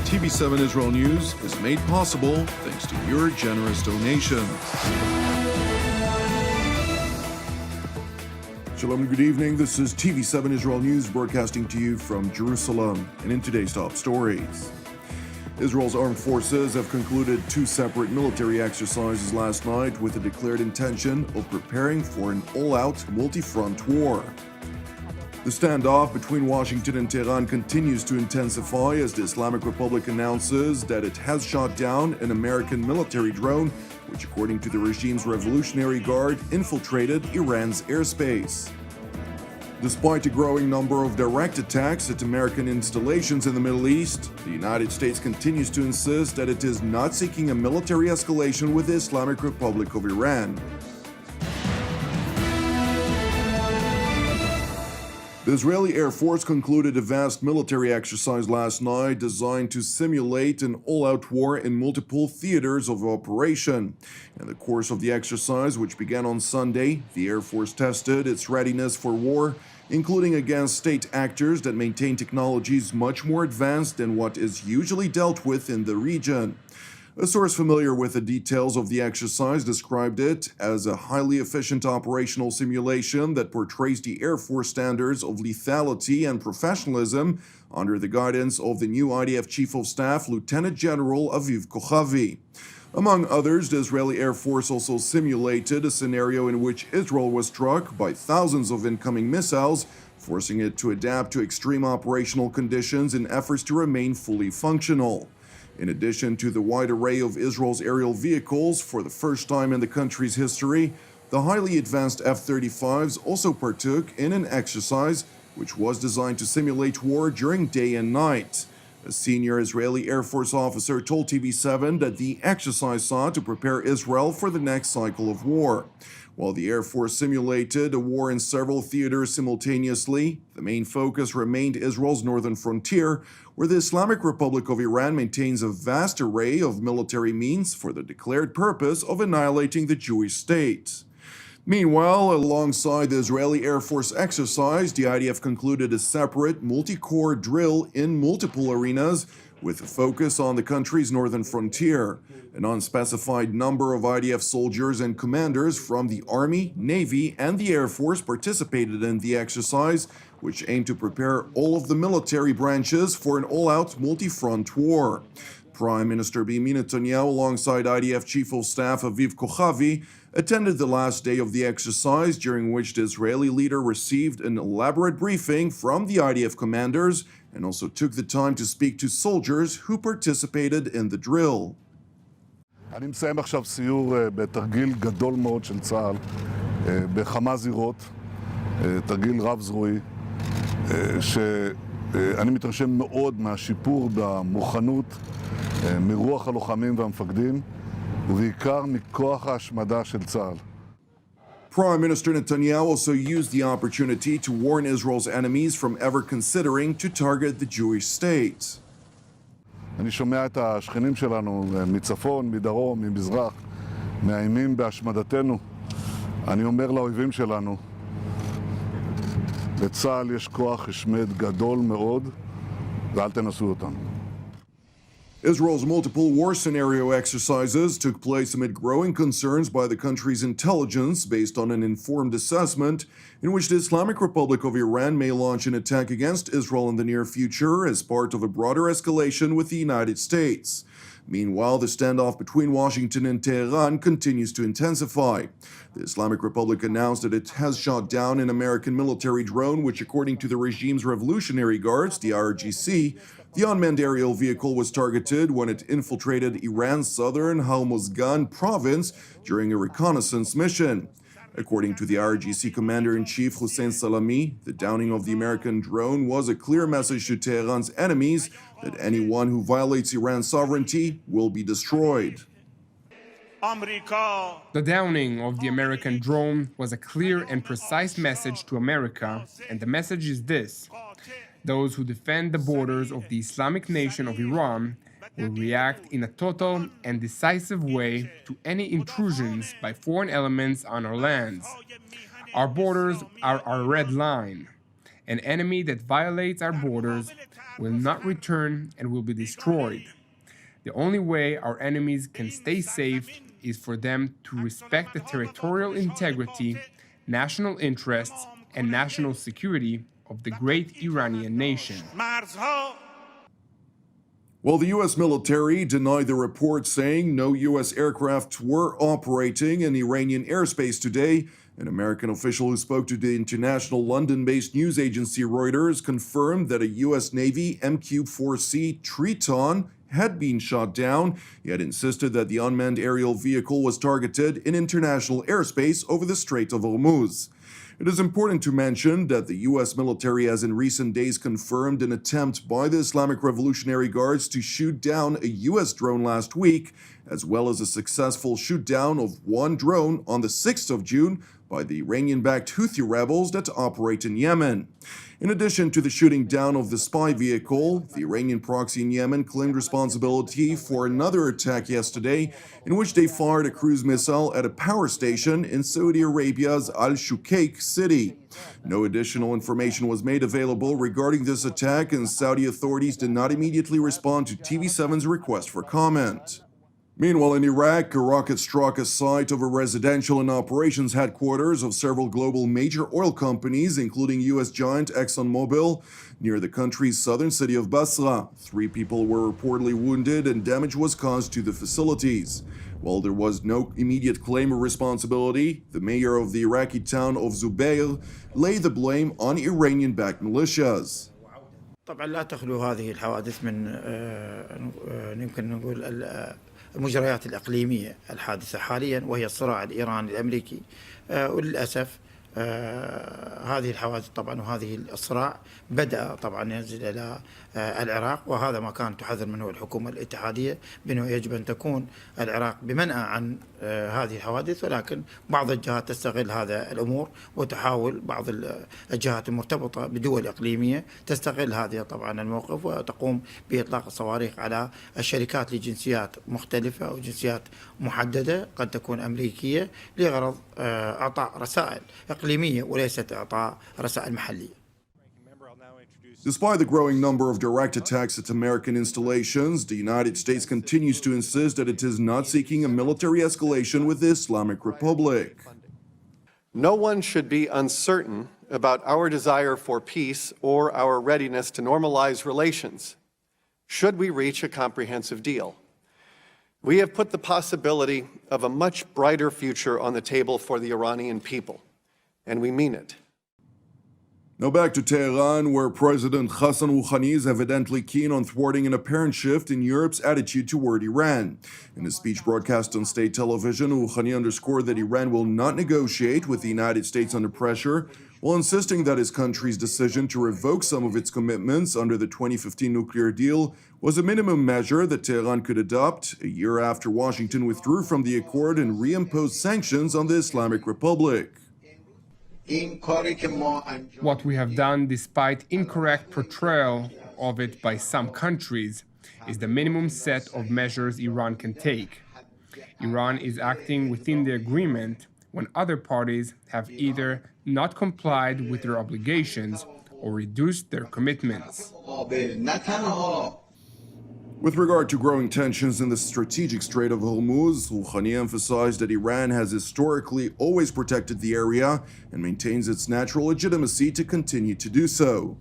TV7 Israel News is made possible thanks to your generous donations. Shalom and good evening. This is TV7 Israel News broadcasting to you from Jerusalem. And in today's top stories, Israel's armed forces have concluded two separate military exercises last night with a declared intention of preparing for an all-out multi-front war. The standoff between Washington and Tehran continues to intensify as the Islamic Republic announces that it has shot down an American military drone, which, according to the regime's Revolutionary Guard, infiltrated Iran's airspace. Despite a growing number of direct attacks at American installations in the Middle East, the United States continues to insist that it is not seeking a military escalation with the Islamic Republic of Iran. The Israeli Air Force concluded a vast military exercise last night designed to simulate an all-out war in multiple theaters of operation. In the course of the exercise, which began on Sunday, the Air Force tested its readiness for war, including against state actors that maintain technologies much more advanced than what is usually dealt with in the region. A source familiar with the details of the exercise described it as a highly efficient operational simulation that portrays the Air Force standards of lethality and professionalism under the guidance of the new IDF Chief of Staff, Lieutenant General Aviv Kochavi. Among others, the Israeli Air Force also simulated a scenario in which Israel was struck by thousands of incoming missiles, forcing it to adapt to extreme operational conditions in efforts to remain fully functional. In addition to the wide array of Israel's aerial vehicles, for the first time in the country's history, the highly advanced F-35s also partook in an exercise which was designed to simulate war during day and night. A senior Israeli Air Force officer told TV7 that the exercise sought to prepare Israel for the next cycle of war. While the Air Force simulated a war in several theaters simultaneously, the main focus remained Israel's northern frontier, where the Islamic Republic of Iran maintains a vast array of military means for the declared purpose of annihilating the Jewish state. Meanwhile, alongside the Israeli Air Force exercise, the IDF concluded a separate multi-corps drill in multiple arenas with a focus on the country's northern frontier. An unspecified number of IDF soldiers and commanders from the Army, Navy, and the Air Force participated in the exercise, which aimed to prepare all of the military branches for an all-out multi-front war. Prime Minister Benjamin Netanyahu, alongside IDF Chief of Staff Aviv Kochavi, attended the last day of the exercise, during which the Israeli leader received an elaborate briefing from the IDF commanders and also took the time to speak to soldiers who participated in the drill. אני מסיים עכשיו סיור בתרגיל גדול מאוד של צה"ל בכמה זירות, תרגיל רב-זרועי, שאני מתרשם מאוד מהשיפור במוכנות, מרוח הלוחמים והמפקדים, ובעיקר מכוח ההשמדה של צה"ל. Prime Minister Netanyahu also used the opportunity to warn Israel's enemies from ever considering to target the Jewish state. אני שומע את השכנים שלנו מצפון, מדרום, ממזרח, מאיימים בהשמדתנו. אני אומר לאויבים שלנו, לצה"ל יש כוח השמד גדול מאוד, ואל תנסו אותנו. Israel's multiple war scenario exercises took place amid growing concerns by the country's intelligence based on an informed assessment in which the Islamic Republic of Iran may launch an attack against Israel in the near future as part of a broader escalation with the United States. Meanwhile, the standoff between Washington and Tehran continues to intensify. The Islamic Republic announced that it has shot down an American military drone, which, according to the regime's Revolutionary Guards, the IRGC, the unmanned aerial vehicle was targeted when it infiltrated Iran's southern Hormozgan province during a reconnaissance mission. According to the IRGC Commander-in-Chief Hossein Salami, the downing of the American drone was a clear message to Tehran's enemies that anyone who violates Iran's sovereignty will be destroyed. The downing of the American drone was a clear and precise message to America, and the message is this: those who defend the borders of the Islamic nation of Iran will react in a total and decisive way to any intrusions by foreign elements on our lands. Our borders are our red line, An enemy that violates our borders will not return and will be destroyed. The only way our enemies can stay safe is for them to respect the territorial integrity, national interests, and national security of the great Iranian nation. While the U.S. military denied the report, saying no U.S. aircraft were operating in Iranian airspace today, an American official who spoke to the international London-based news agency Reuters confirmed that a U.S. Navy MQ-4C Triton had been shot down, yet insisted that the unmanned aerial vehicle was targeted in international airspace over the Strait of Hormuz. It is important to mention that the U.S. military has in recent days confirmed an attempt by the Islamic Revolutionary Guards to shoot down a U.S. drone last week, as well as a successful shoot down of one drone on the 6th of June by the Iranian-backed Houthi rebels that operate in Yemen. In addition to the shooting down of the spy vehicle, the Iranian proxy in Yemen claimed responsibility for another attack yesterday in which they fired a cruise missile at a power station in Saudi Arabia's Al-Shukaik city. No additional information was made available regarding this attack, and Saudi authorities did not immediately respond to TV7's request for comment. Meanwhile, in Iraq, a rocket struck a site of a residential and operations headquarters of several global major oil companies, including U.S. giant ExxonMobil, near the country's southern city of Basra. 3 people were reportedly wounded and damage was caused to the facilities. While there was no immediate claim of responsibility, the mayor of the Iraqi town of Zubair laid the blame on Iranian-backed militias. طبعا لا تخلو هذه الحوادث من يمكن نقول المجريات الإقليمية الحادثة حاليا، وهي الصراع الإيراني الأمريكي. وللأسف هذه الحوادث طبعا وهذه الصراع بدأ طبعا ينزل إلى العراق، وهذا ما كانت تحذر منه الحكومة الاتحادية بأنه يجب أن تكون العراق بمنأى عن هذه الحوادث، ولكن بعض الجهات تستغل هذا الأمور وتحاول بعض الجهات المرتبطة بدول إقليمية تستغل هذه طبعا الموقف وتقوم بإطلاق الصواريخ على الشركات لجنسيات مختلفة أو جنسيات محددة قد تكون أمريكية لغرض إعطاء رسائل إقليمية وليست إعطاء رسائل محلية. Despite the growing number of direct attacks at American installations, the United States continues to insist that it is not seeking a military escalation with the Islamic Republic. No one should be uncertain about our desire for peace or our readiness to normalize relations, should we reach a comprehensive deal. We have put the possibility of a much brighter future on the table for the Iranian people, and we mean it. Now back to Tehran, where President Hassan Rouhani is evidently keen on thwarting an apparent shift in Europe's attitude toward Iran. In a speech broadcast on state television, Rouhani underscored that Iran will not negotiate with the United States under pressure, while insisting that his country's decision to revoke some of its commitments under the 2015 nuclear deal was a minimum measure that Tehran could adopt a year after Washington withdrew from the accord and reimposed sanctions on the Islamic Republic. What we have done, despite incorrect portrayal of it by some countries, is the minimum set of measures Iran can take. Iran is acting within the agreement when other parties have either not complied with their obligations or reduced their commitments. With regard to growing tensions in the strategic Strait of Hormuz, Rouhani emphasized that Iran has historically always protected the area and maintains its natural legitimacy to continue to do so.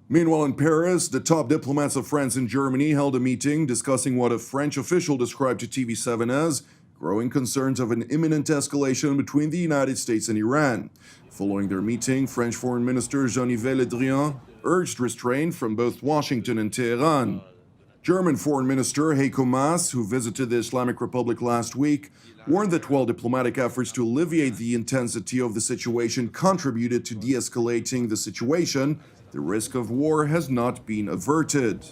Meanwhile, in Paris, the top diplomats of France and Germany held a meeting discussing what a French official described to TV7 as growing concerns of an imminent escalation between the United States and Iran. Following their meeting, French Foreign Minister Jean-Yves Le Drian urged restraint from both Washington and Tehran. German Foreign Minister Heiko Maas, who visited the Islamic Republic last week, warned that while diplomatic efforts to alleviate the intensity of the situation contributed to de-escalating the situation, the risk of war has not been averted.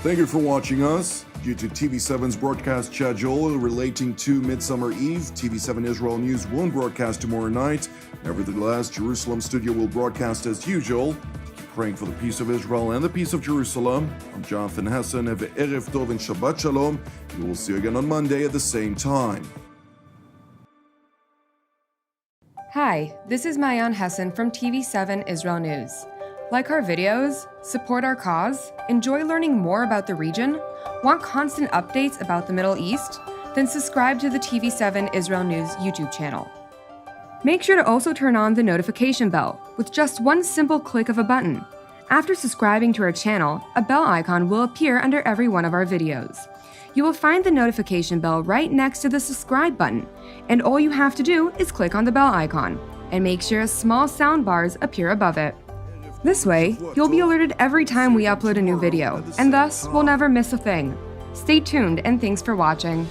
Thank you for watching us. Due to TV7's broadcast schedule relating to Midsummer Eve, TV7 Israel News won't broadcast tomorrow night. Nevertheless, Jerusalem studio will broadcast as usual. Praying for the peace of Israel and the peace of Jerusalem. I'm Jonathan Hesson. Have a Erev Tov and Shabbat Shalom. We will see you again on Monday at the same time. Hi, this is Mayan Hessen from TV7 Israel News. Like our videos? Support our cause? Enjoy learning more about the region? Want constant updates about the Middle East? Then subscribe to the TV7 Israel News YouTube channel. Make sure to also turn on the notification bell with just one simple click of a button. After subscribing to our channel, a bell icon will appear under every one of our videos. You will find the notification bell right next to the subscribe button, and all you have to do is click on the bell icon, and make sure small sound bars appear above it. This way, you'll be alerted every time we upload a new video, and thus will never miss a thing. Stay tuned and thanks for watching.